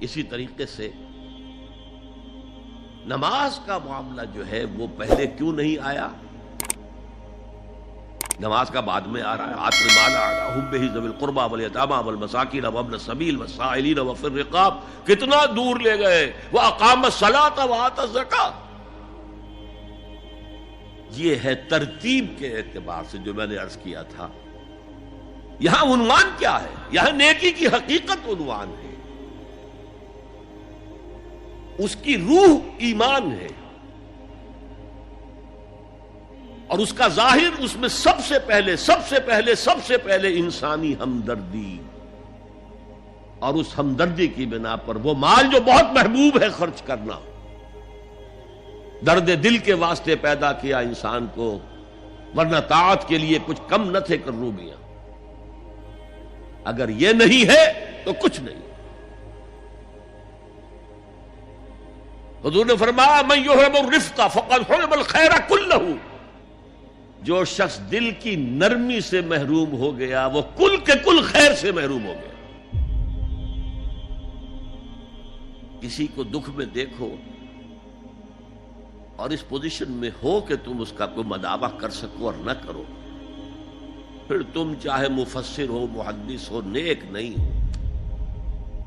اسی طریقے سے نماز کا معاملہ جو ہے وہ پہلے کیوں نہیں آیا؟ نماز کا بعد میں آ رہا ہے. آتِ المال علی حبہ ذوی القربى والیتامى والمساکین وابن السبیل والسائلین وفی الرقاب. کتنا دور لے گئے. واقام الصلاۃ وآتى الزکاۃ. یہ ہے ترتیب کے اعتبار سے جو میں نے عرض کیا تھا. یہاں عنوان کیا ہے؟ یہاں نیکی کی حقیقت عنوان ہے. اس کی روح ایمان ہے اور اس کا ظاہر اس میں سب سے پہلے انسانی ہمدردی، اور اس ہمدردی کی بنا پر وہ مال جو بہت محبوب ہے خرچ کرنا. درد دل کے واسطے پیدا کیا انسان کو، ورنہ طاعت کے لیے کچھ کم نہ تھے کروبیاں. اگر یہ نہیں ہے تو کچھ نہیں. حضور نے فرمایا من یحرم الرفق فقد حرم الخیر کلہ. جو شخص دل کی نرمی سے محروم ہو گیا وہ کل کے کل خیر سے محروم ہو گیا. کسی کو دکھ میں دیکھو اور اس پوزیشن میں ہو کہ تم اس کا کوئی مداوع کر سکو اور نہ کرو، پھر تم چاہے مفسر ہو، محدث ہو، نیک نہیں ہو.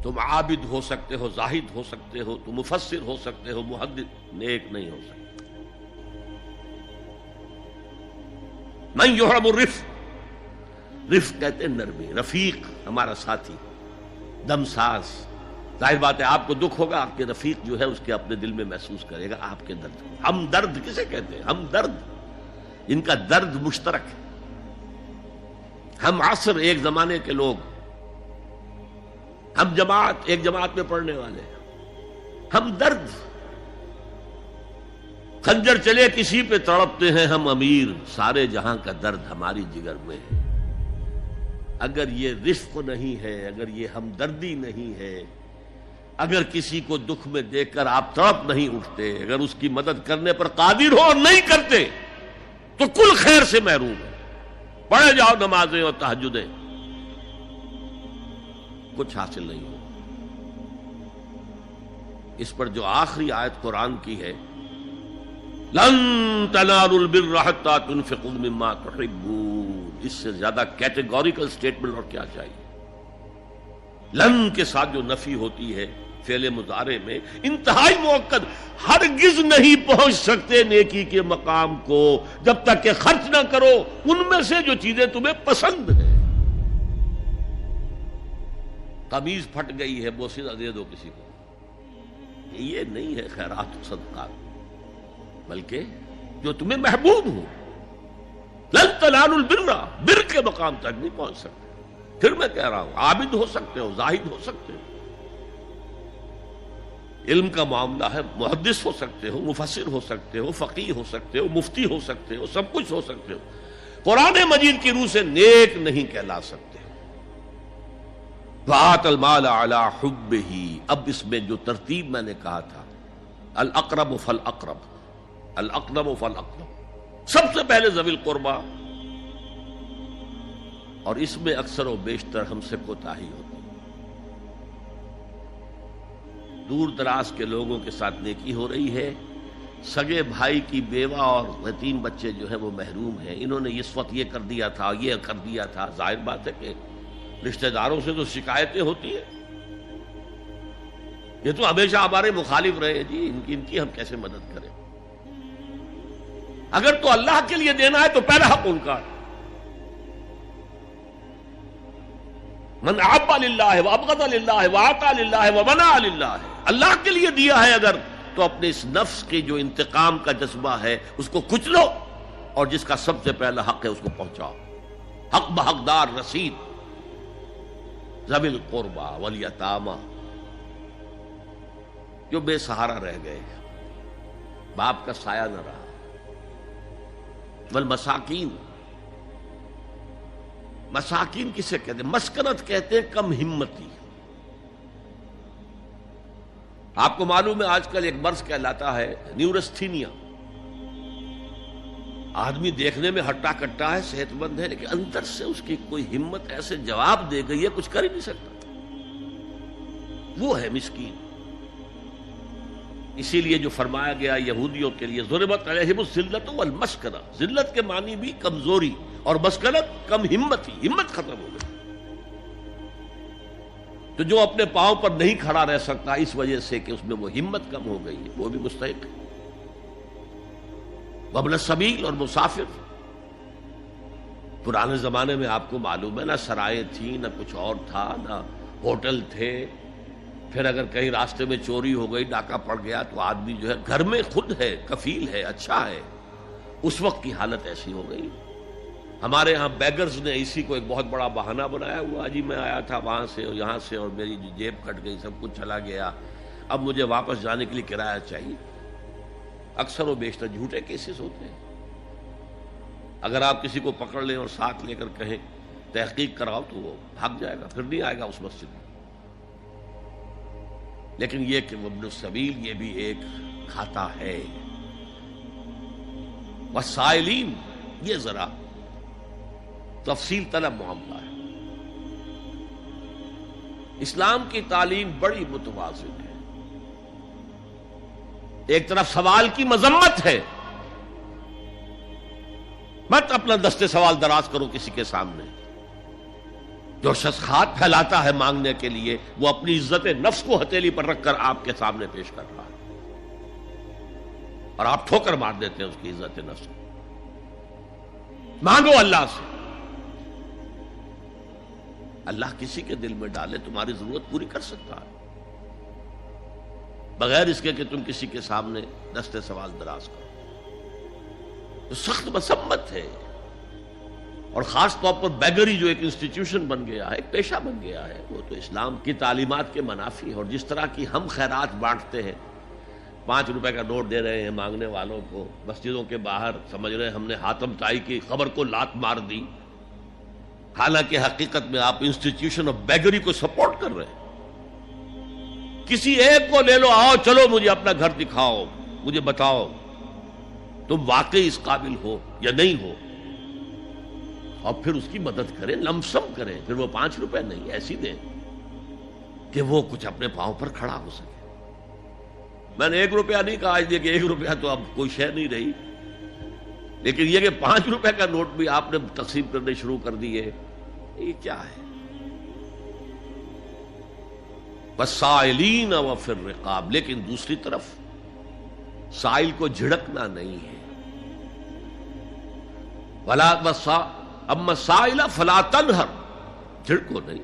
تم عابد ہو سکتے ہو، زاہد ہو سکتے ہو، تم مفسر ہو سکتے ہو، محدث، نیک نہیں ہو سکتے. من یحرم الرفق، رفق کہتے ہیں نرمی. رفیق ہمارا ساتھی، دمساز. ظاہر بات ہے آپ کو دکھ ہوگا، آپ کے رفیق جو ہے اس کے اپنے دل میں محسوس کرے گا آپ کے درد. ہم درد کسے کہتے ہیں؟ ہم درد، ان کا درد مشترک ہے. ہم عصر، ایک زمانے کے لوگ، ہم جماعت، ایک جماعت میں پڑھنے والے. ہم درد، خنجر چلے کسی پہ تڑپتے ہیں ہم امیر، سارے جہاں کا درد ہماری جگر میں ہے. اگر یہ رفق نہیں ہے، اگر یہ ہمدردی نہیں ہے، اگر کسی کو دکھ میں دیکھ کر آپ تڑپ نہیں اٹھتے، اگر اس کی مدد کرنے پر قادر ہو اور نہیں کرتے تو کل خیر سے محروم ہے. پڑھے جاؤ نمازیں اور تہجدیں، کچھ حاصل نہیں ہو. اس پر جو آخری آیت قرآن کی ہے، لن تنالوا البر حتى تنفقوا مما تحبون، اس سے زیادہ کیٹیگوریکل سٹیٹمنٹ اور کیا چاہیے. لن کے ساتھ جو نفی ہوتی ہے فعل مضارع میں، انتہائی مؤکد. ہرگز نہیں پہنچ سکتے نیکی کے مقام کو جب تک کہ خرچ نہ کرو ان میں سے جو چیزیں تمہیں پسند ہیں. قمیض پھٹ گئی ہے، بوسیدہ دے دو کسی کو، یہ نہیں ہے خیرات و صدقات، بلکہ جو تمہیں محبوب ہو. لن تنالوا البر، بر کے مقام تک نہیں پہنچ سکتے. پھر میں کہہ رہا ہوں عابد ہو سکتے ہو، زاہد ہو سکتے ہو، علم کا معاملہ ہے، محدث ہو سکتے ہو، مفسر ہو سکتے ہو، فقیہ ہو سکتے ہو، مفتی ہو سکتے ہو، سب کچھ ہو سکتے ہو. قرآن مجید کی روح سے نیک نہیں کہلا سکتے. وَآتَ الْمَالَ عَلَى حُبِّهِ. اب اس میں جو ترتیب میں نے کہا تھا، الْأَقْرَبُ فَالْأَقْرَبُ، الْأَقْرَبُ فَالْأَقْرَبُ، سب سے پہلے ذوی القربیٰ. اور اس میں اکثر و بیشتر ہم سے کوتاہی ہوتی ہے. دور دراز کے لوگوں کے ساتھ نیکی ہو رہی ہے. سگے بھائی کی بیوہ اور یتیم بچے جو ہیں وہ محروم ہیں. انہوں نے اس وقت یہ کر دیا تھا، یہ کر دیا تھا. ظاہر بات ہے کہ رشتہ داروں سے تو شکایتیں ہوتی ہیں. یہ تو ہمیشہ ہمارے مخالف رہے جی، ان کی ہم کیسے مدد کریں؟ اگر تو اللہ کے لیے دینا ہے تو پہلا حق ان کا. من احب للہ وابغض للہ واعطى للہ ومنع للہ. اللہ کے لیے دیا ہے اگر تو اپنے اس نفس کی جو انتقام کا جذبہ ہے اس کو کچلو، اور جس کا سب سے پہلا حق ہے اس کو پہنچاؤ. حق بحقدار رسید. ذوی القربى والیتامى، جو بے سہارا رہ گئے، باپ کا سایہ نہ رہا. والمساکین، مساکین کسے کہتے ہیں؟ مسکنت کہتے ہیں کم ہمتی. آپ کو معلوم ہے آج کل ایک مرض کہلاتا ہے نیورستھینیا. آدمی دیکھنے میں ہٹا کٹا ہے، صحت مند ہے، لیکن اندر سے اس کی کوئی ہمت ایسے جواب دے گئی ہے کچھ کر ہی نہیں سکتا. وہ ہے مسکین. اسی لیے جو فرمایا گیا یہودیوں کے لیے ضربت علیہم الذلۃ والمسکنہ، ذلت کے معنی بھی کمزوری اور مسکنت کم ہمت، ہمت ختم ہو گئی. تو جو اپنے پاؤں پر نہیں کھڑا رہ سکتا اس وجہ سے کہ اس میں وہ ہمت کم ہو گئی ہے، وہ بھی مستحق ہے. وابن السبیل اور مسافر. پرانے زمانے میں آپ کو معلوم ہے نہ سرائے تھیں، نہ کچھ اور تھا، نہ ہوٹل تھے. پھر اگر کہیں راستے میں چوری ہو گئی، ڈاکہ پڑ گیا، تو آدمی جو ہے گھر میں خود ہے، کفیل ہے، اچھا ہے. اس وقت کی حالت ایسی ہو گئی. ہمارے ہاں بیگرز نے اسی کو ایک بہت بڑا بہانہ بنایا ہوا، جی میں آیا تھا وہاں سے اور یہاں سے اور میری جیب کٹ گئی، سب کچھ چلا گیا، اب مجھے واپس جانے کے لیے کرایہ چاہیے. اکثر و بیشتر جھوٹے کیسز ہوتے ہیں. اگر آپ کسی کو پکڑ لیں اور ساتھ لے کر کہیں تحقیق کراؤ تو وہ بھاگ جائے گا، پھر نہیں آئے گا اس مسجد میں. لیکن یہ کہ ابن السبیل یہ بھی ایک کھاتا ہے. والسائلین یہ ذرا تفصیل طلب معاملہ ہے. اسلام کی تعلیم بڑی متوازن ہے. ایک طرف سوال کی مذمت ہے، مت اپنا دستے سوال دراز کرو کسی کے سامنے. جو شخص ہاتھ پھیلاتا ہے مانگنے کے لیے، وہ اپنی عزت نفس کو ہتھیلی پر رکھ کر آپ کے سامنے پیش کر رہا ہے، اور آپ ٹھوکر مار دیتے ہیں اس کی عزت نفس کو. مانگو اللہ سے. اللہ کسی کے دل میں ڈالے تمہاری ضرورت پوری کر سکتا ہے، بغیر اس کے کہ تم کسی کے سامنے دستے سوال دراز کرو. تو سخت مذمت ہے. اور خاص طور پر بیگری جو ایک انسٹیٹیوشن بن گیا ہے، ایک پیشہ بن گیا ہے، وہ تو اسلام کی تعلیمات کے منافی ہے. اور جس طرح کی ہم خیرات بانٹتے ہیں، 5 روپے کا نوٹ دے رہے ہیں مانگنے والوں کو مسجدوں کے باہر، سمجھ رہے ہیں ہم نے حاتم طائی کی خبر کو لات مار دی، حالانکہ حقیقت میں آپ انسٹیٹیوشن آف بیگری کو سپورٹ کر رہے ہیں. کسی ایک کو لے لو، آؤ چلو مجھے اپنا گھر دکھاؤ، مجھے بتاؤ تم واقعی اس قابل ہو یا نہیں ہو، اور پھر اس کی مدد کریں، لمسم کریں. پھر وہ 5 روپے نہیں ایسی دیں کہ وہ کچھ اپنے پاؤں پر کھڑا ہو سکے. میں نے 1 روپیہ نہیں کہا، اس لیے کہ 1 روپیہ تو اب کوئی شے نہیں رہی، لیکن یہ کہ 5 روپے کا نوٹ بھی آپ نے تقسیم کرنے شروع کر دیے، یہ کیا ہے؟ والسائلین وفی الرقاب. لیکن دوسری طرف سائل کو جھڑکنا نہیں ہے. اما سائل فلا تنہر، جھڑکو نہیں.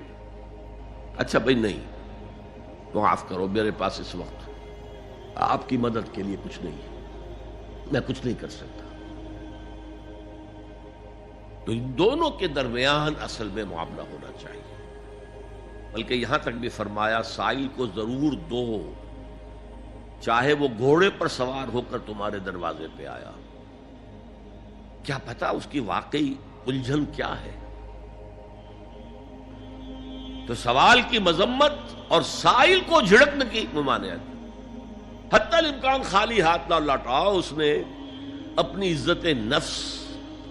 اچھا بھائی نہیں، معاف کرو، میرے پاس اس وقت آپ کی مدد کے لیے کچھ نہیں ہے، میں کچھ نہیں کر سکتا. تو ان دونوں کے درمیان اصل میں معاملہ ہونا چاہیے. بلکہ یہاں تک بھی فرمایا سائل کو ضرور دو، چاہے وہ گھوڑے پر سوار ہو کر تمہارے دروازے پہ آیا. کیا پتا اس کی واقعی الجھن کیا ہے. تو سوال کی مذمت اور سائل کو جھڑکنے کی ممانعت. حتی الامکان خالی ہاتھ نہ لوٹاؤ. اس نے اپنی عزت نفس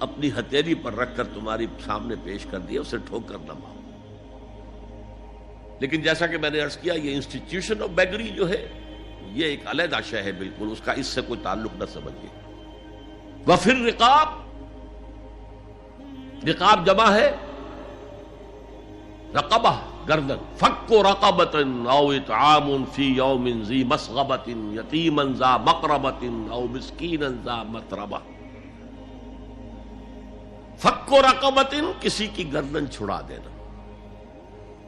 اپنی ہتھیلی پر رکھ کر تمہاری سامنے پیش کر دیا، اسے ٹھوکر نہ مارو. لیکن جیسا کہ میں نے عرض کیا، یہ انسٹیٹیوشن آف بیگری جو ہے یہ ایک علیحدہ شے ہے بالکل، اس کا اس سے کوئی تعلق نہ سمجھیے. وفی الرقاب، رقاب جمع ہے رقبہ، گردن. فک رقبۃ او اطعام فی یوم ذی مسغبۃ یتیما ذا مقربۃ او مسکینا ذا متربہ. فک رقبۃ، کسی کی گردن چھڑا دینا.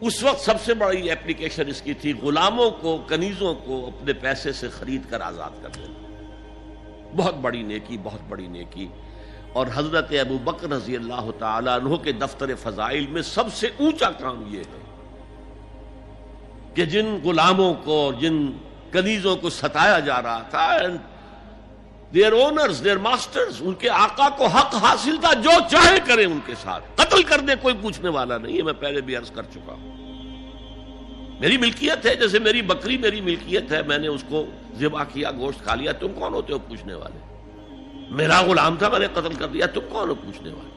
اس وقت سب سے بڑی ایپلیکیشن اس کی تھی غلاموں کو، کنیزوں کو اپنے پیسے سے خرید کر آزاد کر دینا. بہت بڑی نیکی، بہت بڑی نیکی. اور حضرت ابو بکر رضی اللہ تعالیٰ عنہ کے دفتر فضائل میں سب سے اونچا کام یہ ہے کہ جن غلاموں کو اور جن کنیزوں کو ستایا جا رہا تھا، دیئر اونرز، دیئر ماسٹرز، ان کے آقا کو حق حاصل تھا، جو چاہے کریں ان کے ساتھ، قتل کر دے، کوئی پوچھنے والا نہیں ہے. میں پہلے بھی عرض کر چکا ہوں، میری ملکیت ہے، جیسے میری بکری میری ملکیت ہے، میں نے اس کو ذبح کیا، گوشت کھا لیا، تم کون ہوتے ہو پوچھنے والے؟ میرا غلام تھا، میں نے قتل کر دیا، تم کون ہو پوچھنے والے؟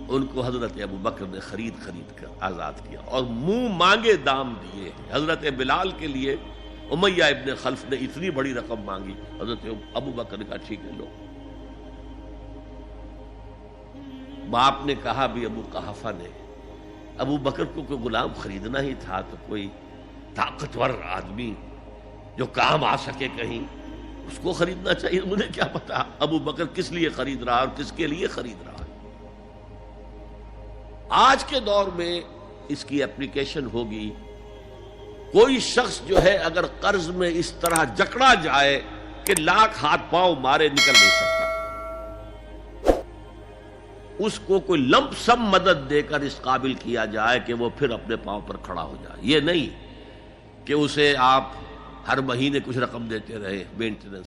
ان کو حضرت ابو بکر نے خرید کر آزاد کیا اور منہ مانگے دام دیے. حضرت بلال کے لیے امیہ ابن خلف نے اتنی بڑی رقم مانگی, حضرت ابو بکر نے کہا ٹھیک ہے لو. باپ نے کہا بھی ابو قحافہ نے, ابو بکر کو کوئی غلام خریدنا ہی تھا تو کوئی طاقتور آدمی جو کام آ سکے کہیں اس کو خریدنا چاہیے. مجھے کیا پتا ابو بکر کس لیے خرید رہا اور کس کے لیے خرید رہا ہے. آج کے دور میں اس کی اپلیکیشن ہوگی. کوئی شخص جو ہے اگر قرض میں اس طرح جکڑا جائے کہ لاکھ ہاتھ پاؤں مارے نکل نہیں سکتا, اس کو کوئی لمپ سم مدد دے کر اس قابل کیا جائے کہ وہ پھر اپنے پاؤں پر کھڑا ہو جائے. یہ نہیں کہ اسے آپ ہر مہینے کچھ رقم دیتے رہے مینٹیننس